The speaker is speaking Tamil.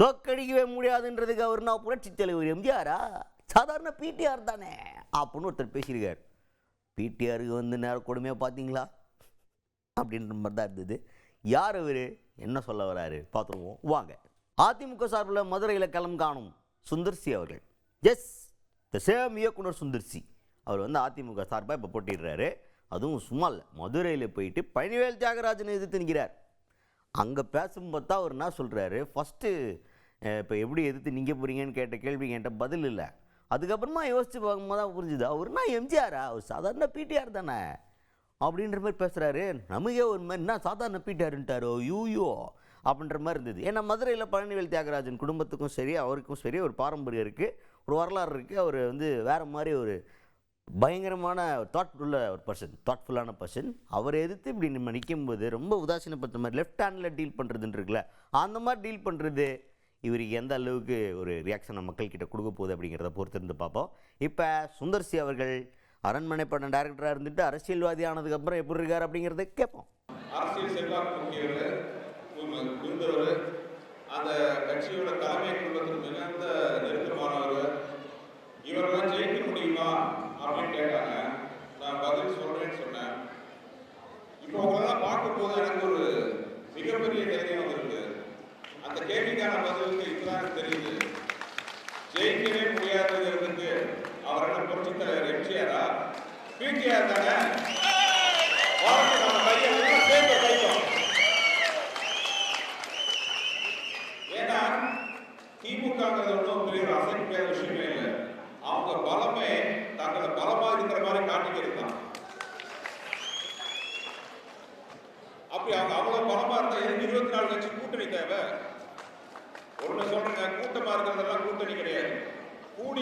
தோக்கடிக்கவே முடியாதுன்றதுக்கு அவர் நான் புரட்சி தலைவர் எம்ஜிஆரா, சாதாரண பிடிஆர் தானே அப்படின்னு ஒருத்தர் பேசியிருக்கார். பிடிஆருக்கு வந்து நேரம் கொடுமையாக பார்த்தீங்களா அப்படின்ற மாதிரி தான் இருந்தது. யார் அவர், என்ன சொல்ல வராரு பார்த்துருவோம் வாங்க. அதிமுக சார்பில் மதுரையில் களம் காணும் சுந்தர்சி அவர்கள். எஸ், த சேம் இயக்குனர் சுந்தர்சி அவர் வந்து அதிமுக சார்பாக இப்போ போட்டிடுறாரு. அதுவும் சும்மா இல்லை, மதுரையில் போயிட்டு பழனிவேல் தியாகராஜனை எதிர்த்து நிற்கிறார். அங்கே பேசும்போது தான் அவர் என்ன சொல்கிறாரு, ஃபஸ்ட்டு இப்போ எப்படி எதிர்த்து நீங்கள் போகிறீங்கன்னு கேட்ட கேள்வி என்கிட்ட பதில் இல்லை. அதுக்கப்புறமா யோசித்து பார்க்கும்போது தான் புரிஞ்சுது, அவர்னா எம்ஜிஆரா, அவர் சாதாரண பிடிஆர் தானே அப்படின்ற மாதிரி பேசுகிறாரு. நமக்கே ஒரு மாதிரி என்ன சாதாரண பிடிஆர்ன்ட்டாரோ யூயோ அப்படின்ற மாதிரி இருந்தது. ஏன்னா மதுரையில் பழனிவேல் தியாகராஜன் குடும்பத்துக்கும் சரி அவருக்கும் சரி ஒரு பாரம்பரியம் இருக்குது, ஒரு வரலாறு இருக்குது. அவர் வந்து வேறு மாதிரி ஒரு பயங்கரமான தாட்ஃபுல்லான பர்சன். அவரை எதிர்த்து இப்படி நம்ம நிற்கும்போது ரொம்ப உதாசீனப்படுத்த மாதிரி லெஃப்ட் ஹேண்டில் டீல் பண்ணுறதுன்னு இருக்குல்ல, அந்த மாதிரி டீல் பண்ணுறது இவருக்கு எந்த அளவுக்கு ஒரு ரியாக்ஷனை மக்கள்கிட்ட கொடுக்க போகுது அப்படிங்கிறத பொறுத்திருந்து பார்ப்போம். இப்போ சுந்தர்சி அவர்கள் அரண்மனை படம் டைரக்டராக இருந்துட்டு அரசியல்வாதி ஆனதுக்கப்புறம் எப்படி இருக்கார் அப்படிங்கிறத கேட்போம். அரசியல் செல்வாக்கு இருந்தவர், அந்த கட்சியோட தலைமை குடும்பத்தில் மிகுந்த நெருக்கமானவர். இவரெல்லாம் ஜெயிக்க முடியுமா அப்படின்னு கேட்டாங்க. நான் பதில் சொல்றேன்னு சொன்னேன். இப்போ உங்களெல்லாம் பார்க்கும்போது எனக்கு ஒரு மிகப்பெரிய தைரியம் வந்திருக்கு. அந்த கேள்விக்கான பதிலுக்கு இப்பதான் தெரியுது. ஜெயிக்கவே முடியாதுங்கிறதுக்கு அவர் என்ன புரட்சி தலைவர் எம்ஜிஆரா, பிடிஆர் தானே. நம்ம கையை சேர்த்து கைப்போம். ஏன்னா திமுகங்கிறது ஒன்றும் பெரிய அசைக்க முடியாத விஷயமே இல்லை. அவங்க பலமே தங்களை பலமா இருக்கிற மாதிரி காட்டிக்கிறது தான். அப்படி அவங்க அவ்வளவு பலமா இருந்தா 24 கட்சி கூட்டணி தேவை. ஒண்ணு சொல்றேங்க, கூட்டமா இருக்கிறதெல்லாம் கூட்டணி கிடையாது. கூடி